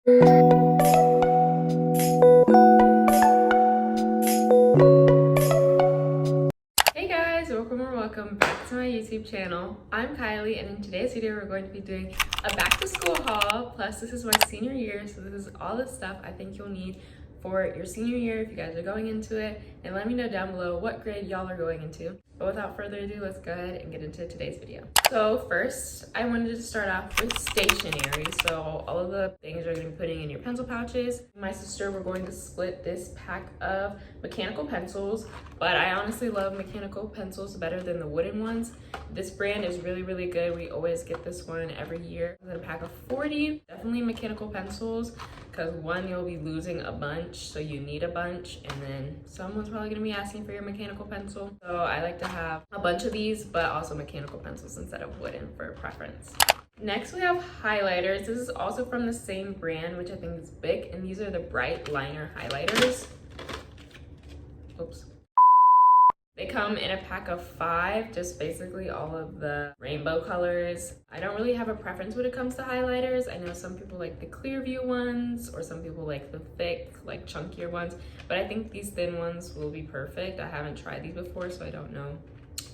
Hey guys, welcome back to my YouTube channel. I'm Kylie, and in today's video we're going to be doing a back to school haul. Plus this is my senior year, so this is all the stuff I think you'll need for your senior year if you guys are going into it. And let me know down below what grade y'all are going into. But without further ado, let's go ahead and get into today's video. So first, I wanted to start off with stationery. So all of the things you're going to be putting in your pencil pouches. My sister, we're going to split this pack of mechanical pencils, but I honestly love mechanical pencils better than the wooden ones. This brand is really, really good. We always get this one every year. In a pack of 40, definitely mechanical pencils, because one, you'll be losing a bunch, so you need a bunch, and then someone's probably going to be asking for your mechanical pencil. So I like to have a bunch of these, but also mechanical pencils instead of wooden for preference. Next, we have highlighters. This is also from the same brand, which I think is Bic, and these are the bright liner highlighters. Oops. They come in a pack of 5, just basically all of the rainbow colors. I don't really have a preference when it comes to highlighters. I know some people like the clear view ones, or some people like the thick, like chunkier ones, but I think these thin ones will be perfect. I haven't tried these before, so I don't know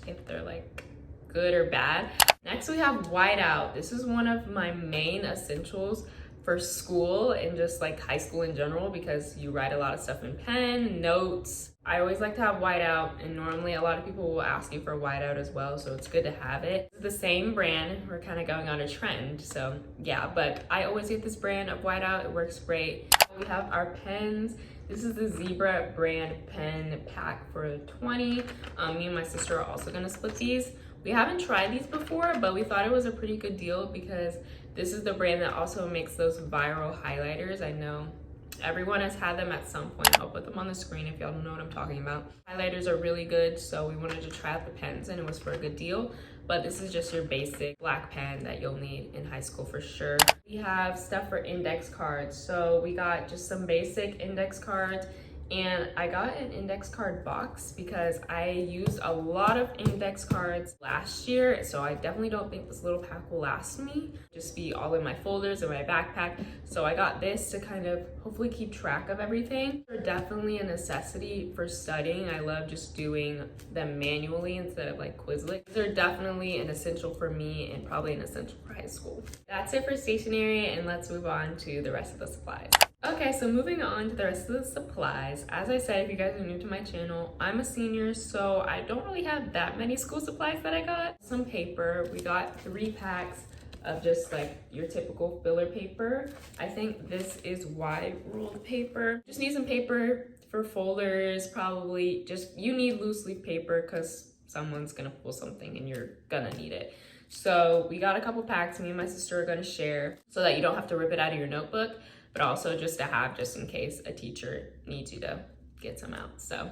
if they're like good or bad. Next, we have whiteout. This is one of my main essentials for school and just like high school in general, because you write a lot of stuff in pen, notes. I always like to have whiteout, and normally a lot of people will ask you for whiteout as well, so it's good to have it. It's the same brand. We're kind of going on a trend, so yeah, but I always get this brand of whiteout. It works great. We have our pens. This is the Zebra brand pen pack for 20. Me and my sister are also gonna split these. We haven't tried these before, but we thought it was a pretty good deal because this is the brand that also makes those viral highlighters. I know everyone has had them at some point. I'll put them on the screen if y'all don't know what I'm talking about. Highlighters are really good, so we wanted to try out the pens, and it was for a good deal. But this is just your basic black pen that you'll need in high school for sure. We have stuff for index cards. So we got just some basic index cards, and I got an index card box because I used a lot of index cards last year, so I definitely don't think this little pack will last me. Just be all in my folders and my backpack. So I got this to kind of hopefully keep track of everything. They're definitely a necessity for studying. I love just doing them manually instead of like Quizlet. They're definitely an essential for me and probably an essential for high school. That's it for stationery, and let's move on to the rest of the supplies. Okay, so moving on to the rest of the supplies. As I said, if you guys are new to my channel, I'm a senior, so I don't really have that many school supplies that I got. Some paper. We got 3 packs of just like your typical filler paper. I think this is wide ruled paper. Just need some paper for folders, probably. Just, you need loose leaf paper because someone's gonna pull something and you're gonna need it. So we got a couple packs. Me and my sister are gonna share so that you don't have to rip it out of your notebook, but also just to have just in case a teacher needs you to get some out. So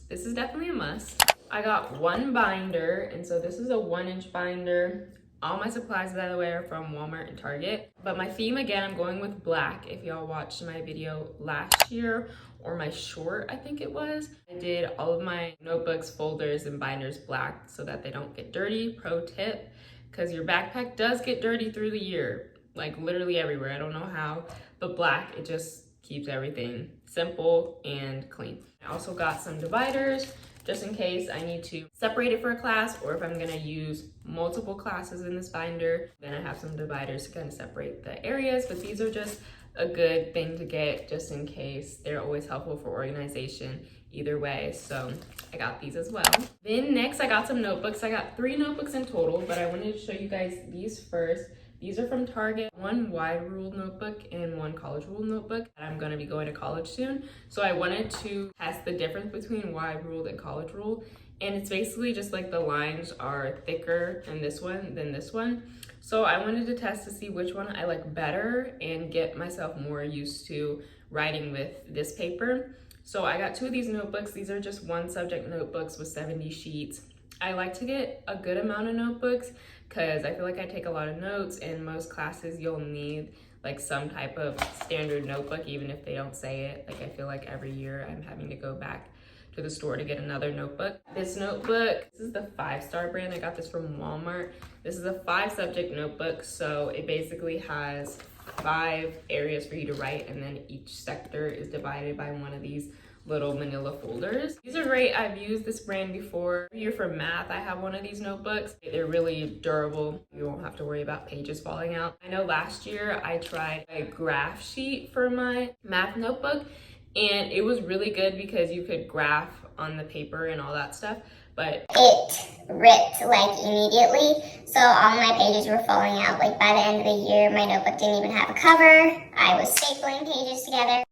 this is definitely a must. I got 1 binder, and so this is a 1-inch binder. All my supplies, by the way, are from Walmart and Target. But my theme, again, I'm going with black. If y'all watched my video last year, or my short, I think it was, I did all of my notebooks, folders, and binders black so that they don't get dirty. Pro tip, because your backpack does get dirty through the year, like literally everywhere. I don't know how, but black, it just keeps everything simple and clean. I also got some dividers just in case I need to separate it for a class, or if I'm gonna use multiple classes in this binder, then I have some dividers to kind of separate the areas. But these are just a good thing to get just in case. They're always helpful for organization either way, so I got these as well. Then next, I got some notebooks. I got 3 notebooks in total, but I wanted to show you guys these first. These are from Target. 1 wide ruled notebook and 1 college ruled notebook. I'm gonna be going to college soon, so I wanted to test the difference between wide ruled and college ruled. And it's basically just like the lines are thicker in this one than this one. So I wanted to test to see which one I like better and get myself more used to writing with this paper. So I got 2 of these notebooks. These are just 1 subject notebooks with 70 sheets. I like to get a good amount of notebooks because I feel like I take a lot of notes, and most classes you'll need like some type of standard notebook, even if they don't say it. Like I feel like every year I'm having to go back to the store to get another notebook. This notebook, this is the 5-star brand. I got this from Walmart. This is a 5 subject notebook, so it basically has 5 areas for you to write, and then each sector is divided by one of these little manila folders. These are great. I've used this brand before. Here for math, I have one of these notebooks. They're really durable. You won't have to worry about pages falling out. I know last year I tried a graph sheet for my math notebook, and it was really good because you could graph on the paper and all that stuff, but it ripped like immediately. So all my pages were falling out. Like by the end of the year, my notebook didn't even have a cover. I was stapling pages together.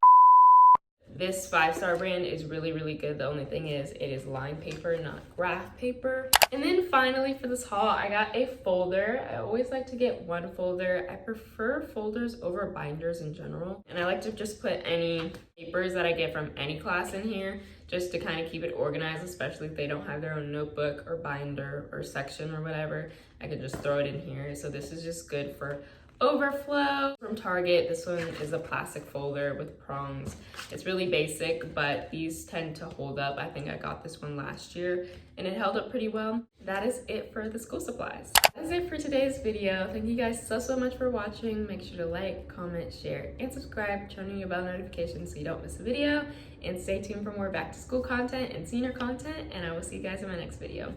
this 5-star brand is really good. The only thing is it is lined paper, not graph paper. And then finally for this haul, I got a folder. I always like to get one folder. I prefer folders over binders in general. And I like to just put any papers that I get from any class in here just to kind of keep it organized, especially if they don't have their own notebook or binder or section or whatever. I can just throw it in here. So this is just good for overflow. From Target, this one is a plastic folder with prongs. It's really basic, but these tend to hold up. I think I got this one last year and it held up pretty well. That is it for the school supplies. That is it for today's video. Thank you guys so much for watching. Make sure to like, comment, share, and subscribe. Turn on your bell notifications so you don't miss a video. And stay tuned for more back to school content and senior content. And I will see you guys in my next video.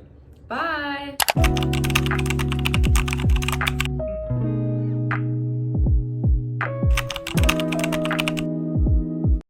Bye!